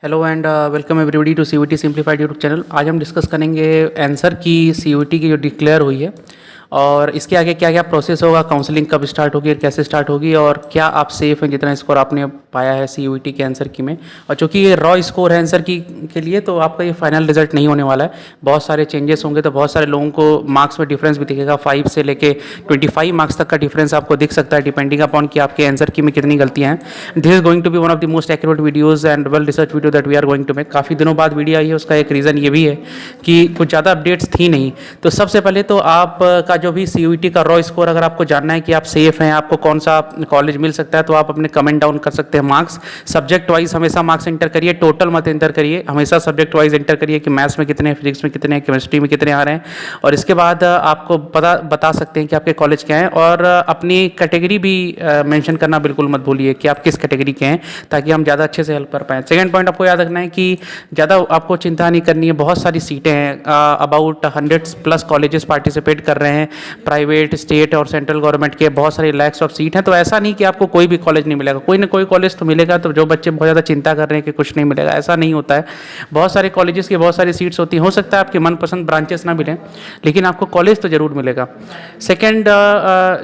Hello and welcome everybody to CUET simplified YouTube channel. आज हम discuss करेंगे answer की सीयूटी की जो डिक्लेयर हुई है और इसके आगे क्या क्या प्रोसेस होगा, काउंसलिंग कब स्टार्ट होगी और कैसे स्टार्ट होगी और क्या आप सेफ हैं जितना स्कोर आपने पाया है सीयूटी के आंसर की में। और चूंकि ये रॉ स्कोर है आंसर की के लिए तो आपका ये फाइनल रिजल्ट नहीं होने वाला है, बहुत सारे चेंजेस होंगे तो बहुत सारे लोगों को मार्क्स में डिफरेंस भी दिखेगा। 5 से लेके 25 मार्क्स तक का डिफरेंस आपको दिख सकता है डिपेंडिंग अपॉन कि आपके आंसर की में कितनी गलतियाँ हैं। This is going to be one of the most accurate videos and well research video that we are going to make. काफ़ी दिनों बाद वीडियो आई है, उसका एक रीज़न ये भी है कि कुछ ज़्यादा अपडेट्स थी नहीं। तो सबसे पहले तो आप का जो भी सीयूटी का रॉ स्कोर अगर आपको जानना है कि आप सेफ हैं, आपको कौन सा कॉलेज मिल सकता है, तो आप अपने कमेंट डाउन कर सकते हैं। मार्क्स सब्जेक्ट वाइज हमेशा मार्क्स एंटर करिए, टोटल मत एंटर करिए, हमेशा सब्जेक्ट वाइज एंटर करिए कि मैथ्स में कितने, फिजिक्स में कितने, केमिस्ट्री में कितने आ रहे हैं। और इसके बाद आपको बता सकते हैं कि आपके कॉलेज क्या है और अपनी कैटेगरी भी मेंशन करना बिल्कुल मत भूलिए कि आप किस कैटेगरी के हैं, ताकि हम ज़्यादा अच्छे से हेल्प कर पाएँ। सेकेंड पॉइंट आपको याद रखना है कि ज़्यादा आपको चिंता नहीं करनी है, बहुत सारी सीटें हैं, अबाउट 100+ कॉलेजेस पार्टिसिपेट कर रहे हैं, प्राइवेट, स्टेट और सेंट्रल गवर्नमेंट के बहुत सारे लैक्स ऑफ सीट हैं। तो ऐसा नहीं कि आपको कोई भी कॉलेज नहीं मिलेगा, कोई ना कोई कॉलेज तो मिलेगा। तो जो बच्चे बहुत ज़्यादा चिंता कर रहे हैं कि कुछ नहीं मिलेगा, ऐसा नहीं होता है। बहुत सारे कॉलेजेस की बहुत सारी सीट्स होती हैं, हो सकता है आपके मनपसंद ब्रांचेस ना मिलें लेकिन आपको कॉलेज तो जरूर मिलेगा। सेकेंड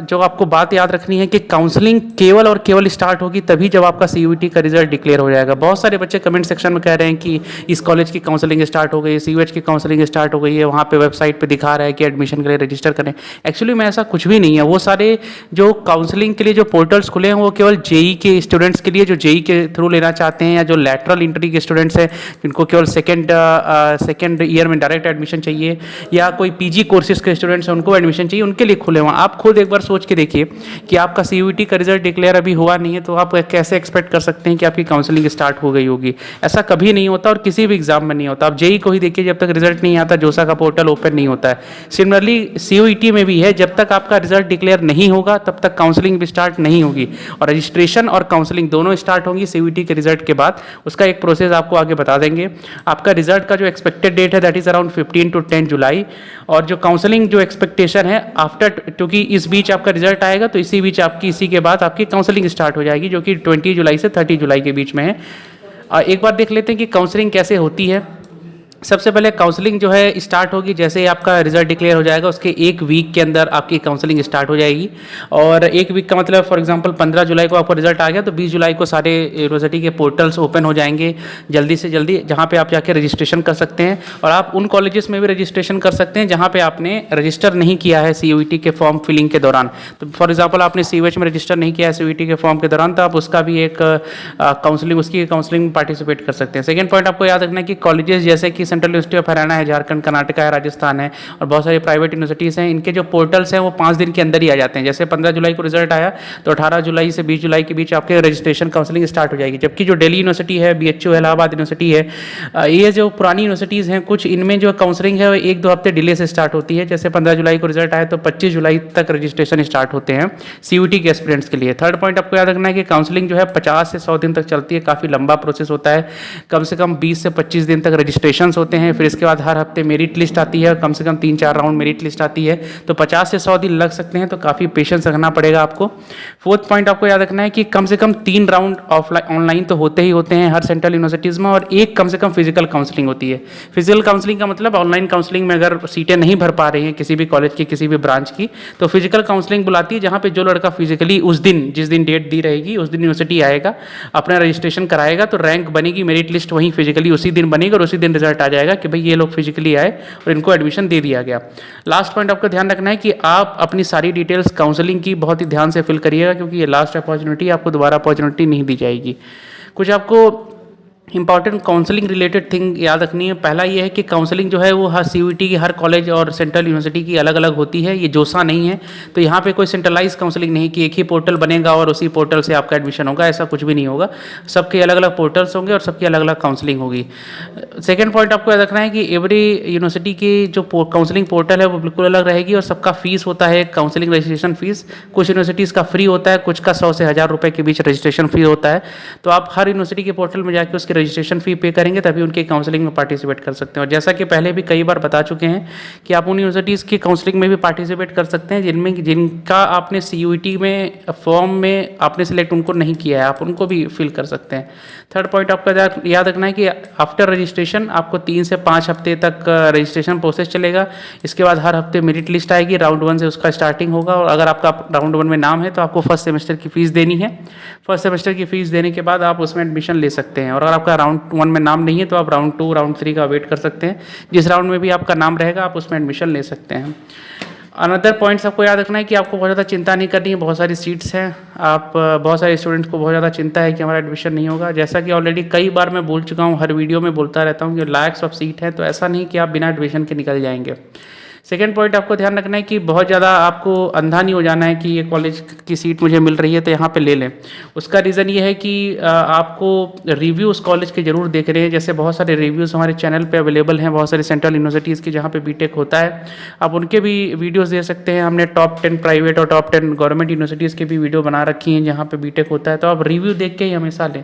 जो आपको बात याद रखनी है कि काउंसलिंग केवल और केवल स्टार्ट होगी तभी जब आपका सीयूटी का रिजल्ट डिक्लेयर हो जाएगा। बहुत सारे बच्चे कमेंट सेक्शन में कह रहे हैं कि इस कॉलेज की काउंसलिंग स्टार्ट हो गई है, सीयूएच की काउंसलिंग स्टार्ट हो गई है, वहाँ पे वेबसाइट पे दिखा रहा है कि एडमिशन के लिए रजिस्टर करें। एक्चुअली में ऐसा कुछ भी नहीं है। वो सारे जो काउंसलिंग के लिए जो पोर्टल्स खुले हैं वो केवल जेई के स्टूडेंट्स के लिए, जो जेई के थ्रू लेना चाहते हैं, या जो लैटरल एंट्री के स्टूडेंट्स हैं जिनको केवल सेकेंड ईयर में डायरेक्ट एडमिशन चाहिए, या कोई पीजी कोर्सेज के स्टूडेंट्स हैं उनको एडमिशन चाहिए, उनके लिए खुले हुए। आप खुद एक बार सोच के देखिए कि आपका सीयूटी का रिजल्ट डिक्लेयर अभी हुआ नहीं है तो आप कैसे एक्सपेक्ट कर सकते हैं कि आपकी काउंसलिंग स्टार्ट हो गई होगी। ऐसा कभी नहीं होता और किसी भी एग्जाम में नहीं होता। आप जेई को ही देखिए, जब तक रिजल्ट नहीं आता जोसा का पोर्टल ओपन नहीं होता है। सिमिलरली सीयूटी में भी है, जब तक आपका रिजल्ट डिक्लेयर नहीं होगा तब तक काउंसलिंग भी स्टार्ट नहीं होगी। और रजिस्ट्रेशन और काउंसलिंग दोनों स्टार्ट होंगी सीयूटी के रिजल्ट के बाद। उसका एक प्रोसेस आपको आगे बता देंगे। आपका रिजल्ट का जो एक्सपेक्टेड डेट है दैट इज अराउंड 15 to 10 जुलाई। और जो काउंसलिंग जो एक्सपेक्टेशन है आफ्टर, क्योंकि इस बीच आपका रिजल्ट आएगा तो इसी बीच आपकी, इसी के बाद आपकी काउंसलिंग स्टार्ट हो जाएगी, जो कि 20 जुलाई से 30 जुलाई के बीच में है। एक बार देख लेते हैं कि काउंसलिंग कैसे होती है। सबसे पहले काउंसलिंग जो है स्टार्ट होगी जैसे ही आपका रिजल्ट डिक्लेयर हो जाएगा, उसके एक वीक के अंदर आपकी काउंसलिंग स्टार्ट हो जाएगी। और एक वीक का मतलब फॉर एग्जांपल 15 जुलाई को आपका रिजल्ट आ गया तो 20 जुलाई को सारे यूनिवर्सिटी के पोर्टल्स ओपन हो जाएंगे जल्दी से जल्दी, जहाँ पे आप जाके रजिस्ट्रेशन कर सकते हैं। और आप उन कॉलेजेस में भी रजिस्ट्रेशन कर सकते हैं जहाँ पे आपने रजिस्टर नहीं किया है सीयूटी के फॉर्म फिलिंग के दौरान। तो फॉर एग्जाम्पल आपने सीयूएच में रजिस्टर नहीं किया है सीयूटी के फॉर्म के दौरान, तो आप उसका भी एक काउंसलिंग, उसकी काउंसलिंग में पार्टिसिपेट कर सकते हैं। सेकेंड पॉइंट आपको याद रखना है कि कॉलेजेस जैसे कि सेंट्रल यूनिवर्सिटी ऑफ हरियाणा है, झारखंड, कर्नाटका है, राजस्थान है और बहुत सारी प्राइवेट यूनिवर्सिटीज़ हैं, इनके जो पोर्टल्स हैं वो 5 दिन के अंदर ही आ जाते हैं। जैसे 15 जुलाई को रिजल्ट आया तो 18 जुलाई से 20 जुलाई के बीच आपके रजिस्ट्रेशन काउंसलिंग स्टार्ट हो जाएगी। जबकि जो दिल्ली यूनिवर्सिटी है, बीएचयू है, इलाहाबाद यूनिवर्सिटी है, ये जो पुरानी यूनिवर्सिटीज़ हैं कुछ, इनमें जो काउंसलिंग है वो 1-2 हफ्ते डिले से स्टार्ट होती है। जैसे 15 जुलाई को रिजल्ट आया तो 25 जुलाई तक रजिस्ट्रेशन स्टार्ट होते हैं सीयूटी के एस्पिरेंट्स के लिए। थर्ड पॉइंट आपको याद रखना है कि काउंसलिंग जो है 50 से 100 दिन तक चलती है, काफ़ी लंबा प्रोसेस होता है। कम से कम 20 से 25 दिन तक रजिस्ट्रेशन होते हैं, फिर इसके बाद हर हफ्ते मेरिट लिस्ट आती है, कम से कम 3-4 राउंड मेरिट लिस्ट आती है। तो 50 से 100 दिन लग सकते हैं, तो काफ़ी पेशेंस रखना पड़ेगा आपको। फोर्थ पॉइंट आपको याद रखना है कि कम से कम 3 राउंड ऑफलाइन ऑनलाइन तो होते ही होते हैं हर सेंट्रल यूनिवर्सिटीज़ में, और एक कम से कम फिजिकल काउंसलिंग होती है। फिजिकल काउंसलिंग का मतलब ऑनलाइन काउंसलिंग में अगर सीटें नहीं भर पा रही हैं किसी भी कॉलेज की, किसी भी ब्रांच की, तो फिजिकल काउंसलिंग बुलाती है, जहाँ पे जो लड़का फिजिकली उस दिन, जिस दिन डेट दी रहेगी उस दिन यूनिवर्सिटी आएगा, अपना रजिस्ट्रेशन कराएगा, तो रैंक बनेगी, मेरिट लिस्ट वहीं फिजिकली उसी दिन बनेगी और उसी दिन रिजल्ट आ जाएगा कि भाई ये लोग फिजिकली आए और इनको एडमिशन दे दिया गया। लास्ट पॉइंट आपको ध्यान रखना है कि आप अपनी सारी डिटेल्स काउंसलिंग की बहुत ही ध्यान से फिल करिएगा, क्योंकि ये लास्ट अपॉर्चुनिटी, आपको दोबारा अपॉर्चुनिटी नहीं दी जाएगी। कुछ आपको इंपॉर्टेंट काउंसलिंग रिलेटेड थिंग याद रखनी है। पहला ये है कि काउंसलिंग जो है वो हर सीयूटी की, हर कॉलेज और सेंट्रल यूनिवर्सिटी की अलग अलग होती है, ये जोसा नहीं है। तो यहाँ पे कोई सेंट्रलाइज काउंसलिंग नहीं कि एक ही पोर्टल बनेगा और उसी पोर्टल से आपका एडमिशन होगा, ऐसा कुछ भी नहीं होगा। सबके अलग अलग पोर्टल्स होंगे और सबकी अलग अलग काउंसलिंग होगी। सेकेंड पॉइंट आपको याद रखना है कि एवरी यूनिवर्सिटी की जो काउंसलिंग पोर्टल है वो बिल्कुल अलग रहेगी और सबका फीस होता है काउंसलिंग रजिस्ट्रेशन फीस। कुछ यूनिवर्सिटीज़ का फ्री होता है, कुछ का 100 से 1000 रुपये के बीच रजिस्ट्रेशन फी होता है। तो आप हर यूनिवर्सिटी के पोर्टल में जाकर उसकी रजिस्ट्रेशन फ़ी पे करेंगे तभी उनके काउंसलिंग में पार्टिसिपेट कर सकते हैं। और जैसा कि पहले भी कई बार बता चुके हैं कि आप उन यूनिवर्सिटीज़ की काउंसलिंग में भी पार्टिसिपेट कर सकते हैं जिनका आपने CUET में फॉर्म में आपने सिलेक्ट उनको नहीं किया है, आप उनको भी फिल कर सकते हैं। थर्ड पॉइंट आपका याद रखना है कि आफ्टर रजिस्ट्रेशन आपको 3 से 5 हफ्ते तक रजिस्ट्रेशन प्रोसेस चलेगा। इसके बाद हर हफ्ते मेरिट लिस्ट आएगी, राउंड 1 से उसका स्टार्टिंग होगा। और अगर आपका राउंड 1 में नाम है तो आपको फर्स्ट सेमेस्टर की फ़ीस देनी है। फर्स्ट सेमेस्टर की फ़ीस देने के बाद आप उसमें एडमिशन ले सकते हैं। और अगर आपका राउंड 1 में नाम नहीं है तो आप राउंड 2, राउंड 3 का वेट कर सकते हैं। जिस राउंड में भी आपका नाम रहेगा आप उसमें एडमिशन ले सकते हैं। अनदर पॉइंट्स आपको याद रखना है कि आपको बहुत ज़्यादा चिंता नहीं करनी है, बहुत सारी सीट्स हैं। आप बहुत सारे स्टूडेंट्स को बहुत ज़्यादा चिंता है कि हमारा एडमिशन नहीं होगा। जैसा कि ऑलरेडी कई बार मैं बोल चुका हूँ, हर वीडियो में बोलता रहता हूँ कि लैक्स ऑफ सीट है, तो ऐसा नहीं कि आप बिना एडमिशन के निकल जाएंगे। सेकेंड पॉइंट आपको ध्यान रखना है कि बहुत ज़्यादा आपको अंधा नहीं हो जाना है कि ये कॉलेज की सीट मुझे मिल रही है तो यहाँ पे ले लें। उसका रीज़न ये है कि आपको रिव्यू उस कॉलेज के ज़रूर देख रहे हैं। जैसे बहुत सारे रिव्यूज़ हमारे चैनल पे अवेलेबल हैं, बहुत सारी सेंट्रल यूनिवर्सिटीज़ की जहाँ पे बीटेक होता है, आप उनके भी वीडियोज़ दे सकते हैं। हमने टॉप 10 प्राइवेट और टॉप 10 गवर्नमेंट यूनिवर्सिटीज़ की भी वीडियो बना रखी हैं जहाँ पे बीटेक होता है, तो आप रिव्यू देख के ही हमेशा लें।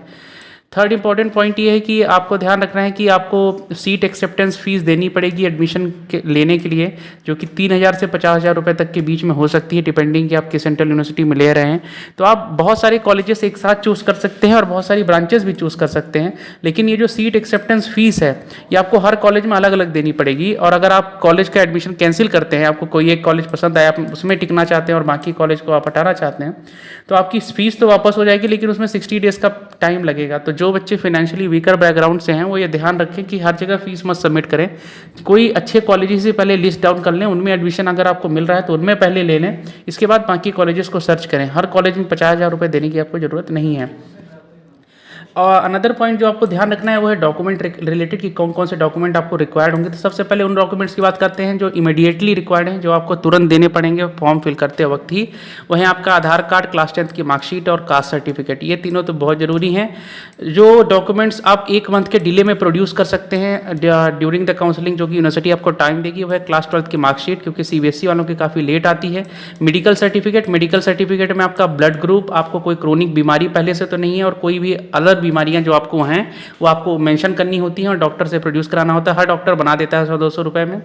थर्ड इंपॉर्टेंट पॉइंट ये है कि आपको ध्यान रखना है कि आपको सीट एक्सेप्टेंस फ़ीस देनी पड़ेगी एडमिशन लेने के लिए, जो कि 3,000 से 50,000 रुपये तक के बीच में हो सकती है, डिपेंडिंग कि आप किस सेंट्रल यूनिवर्सिटी में ले रहे हैं। तो आप बहुत सारे कॉलेजेस एक साथ चूज़ कर सकते हैं और बहुत सारी ब्रांचेस भी चूज़ कर सकते हैं, लेकिन ये जो सीट एक्सेप्टेंस फ़ीस है ये आपको हर कॉलेज में अलग अलग देनी पड़ेगी। और अगर आप कॉलेज का एडमिशन कैंसिल करते हैं, आपको कोई एक कॉलेज पसंद आया, आप उसमें टिकना चाहते हैं और बाकी कॉलेज को आप हटाना चाहते हैं, तो आपकी फ़ीस तो वापस हो जाएगी, लेकिन उसमें 60 डेज़ का टाइम लगेगा। तो जो बच्चे फाइनेंशियली वीकर बैकग्राउंड से हैं वो ये ध्यान रखें कि हर जगह फीस मत सबमिट करें। कोई अच्छे कॉलेजेस से पहले लिस्ट डाउन कर लें, उनमें एडमिशन अगर आपको मिल रहा है तो उनमें पहले ले लें, इसके बाद बाकी कॉलेजेस को सर्च करें। हर कॉलेज में 50,000 रुपये देने की आपको ज़रूरत नहीं है। और अनदर पॉइंट जो आपको ध्यान रखना है वो है डॉक्यूमेंट रिलेटेड कि कौन कौन से डॉक्यूमेंट आपको रिक्वायर्ड होंगे। तो सबसे पहले उन डॉक्यूमेंट्स की बात करते हैं जो इमीडिएटली रिक्वायर्ड हैं, जो आपको तुरंत देने पड़ेंगे फॉर्म फिल करते वक्त ही। वह है आपका आधार कार्ड, क्लास 10th की मार्कशीट और कास्ट सर्टिफिकेट। ये तीनों तो बहुत ज़रूरी हैं। जो डॉक्यूमेंट्स आप 1 मंथ के डिले में प्रोड्यूस कर सकते हैं ड्यूरिंग द काउंसलिंग, जो कि यूनिवर्सिटी आपको टाइम देगी, वह है क्लास 12th की मार्कशीट, क्योंकि CBSE वालों की काफ़ी लेट आती है। मेडिकल सर्टिफिकेट में आपका ब्लड ग्रुप, आपको कोई क्रोनिक बीमारी पहले से तो नहीं है, और कोई भी अदर बीमारियां जो आपको हैं वो आपको मेंशन करनी होती हैं और डॉक्टर से प्रोड्यूस कराना होता है। हर डॉक्टर बना देता है 100-200 रुपये में।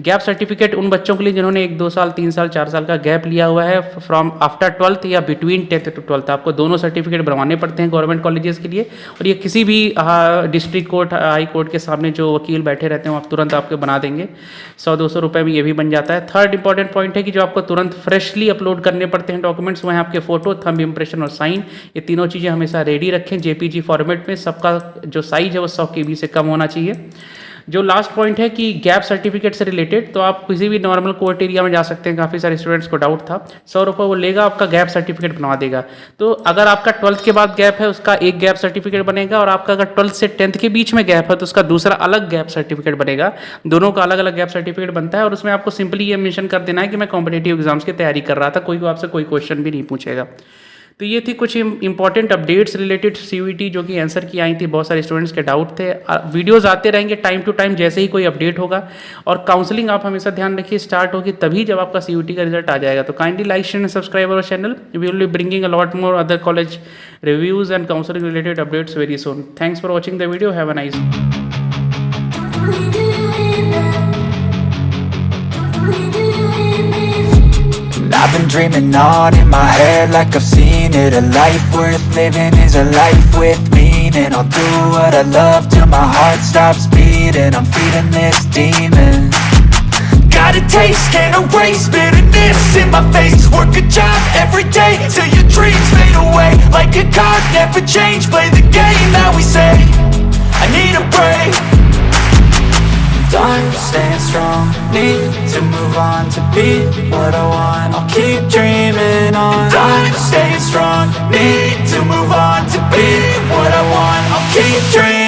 गैप सर्टिफिकेट उन बच्चों के लिए जिन्होंने 1-2 साल, 3 साल, 4 साल का गैप लिया हुआ है फ्रॉम आफ्टर 12th या बिटवीन 10th to 12th। आपको दोनों सर्टिफिकेट बनवाने पड़ते हैं गवर्नमेंट कॉलेजेस के लिए, और ये किसी भी डिस्ट्रिक्ट कोर्ट, हाई कोर्ट के सामने जो वकील बैठे रहते हैं वो आप तुरंत आपके बना देंगे। 100-200 रुपये में ये भी बन जाता है। थर्ड इंपॉर्टेंट पॉइंट है कि जो आपको तुरंत फ्रेशली अपलोड करने पड़ते हैं डॉक्यूमेंट्स, वह आपके फोटो, थंब इम्प्रेशन और साइन। ये तीनों चीज़ें हमेशा रेडी रखें JPG फॉर्मेट में। सबका जो साइज है वो 100 KB से कम होना चाहिए। जो लास्ट पॉइंट है कि गैप सर्टिफिकेट से रिलेटेड, तो आप किसी भी नॉर्मल कोर्ट एरिया में जा सकते हैं। काफ़ी सारे स्टूडेंट्स को डाउट था, 100 रुपये वो लेगा, आपका गैप सर्टिफिकेट बनवा देगा। तो अगर आपका 12th के बाद गैप है उसका एक गैप सर्टिफिकेट बनेगा, और आपका अगर 12th से 10th के बीच में गैप है तो उसका दूसरा अलग गैप सर्टिफिकेट बनेगा। दोनों का अलग अलग गैप सर्टिफिकेट बनता है, और उसमें आपको सिंपली ये मेंशन कर देना है कि मैं कॉम्पिटिटिव एग्जाम्स की तैयारी कर रहा था। कोई आपसे कोई क्वेश्चन भी नहीं पूछेगा। तो ये थी कुछ इंपॉर्टेंट अपडेट्स रिलेटेड CUET जो कि आंसर की आई थी। बहुत सारे स्टूडेंट्स के डाउट थे। वीडियोस आते रहेंगे टाइम टू टाइम जैसे ही कोई अपडेट होगा। और काउंसलिंग आप हमेशा ध्यान रखिए स्टार्ट होगी तभी जब आपका CUET का रिजल्ट आ जाएगा। तो kindly like, share and subscribe our channel. We will be bringing a lot more other college reviews and counselling related updates very soon. Thanks for watching the video. Have a nice I've been dreaming on in my head like I've seen it. A life worth living is a life with meaning. I'll do what I love till my heart stops beating. I'm feeding this demon. Got a taste, can't erase bitterness in my face. Work a job every day till your dreams fade away. Like a card, never change, play the game that we say. I need a break. I'm staying strong, need to move on to be what I want. I'll keep dreaming on. I'm staying strong, need to move on to be what I want. I'll keep dreaming.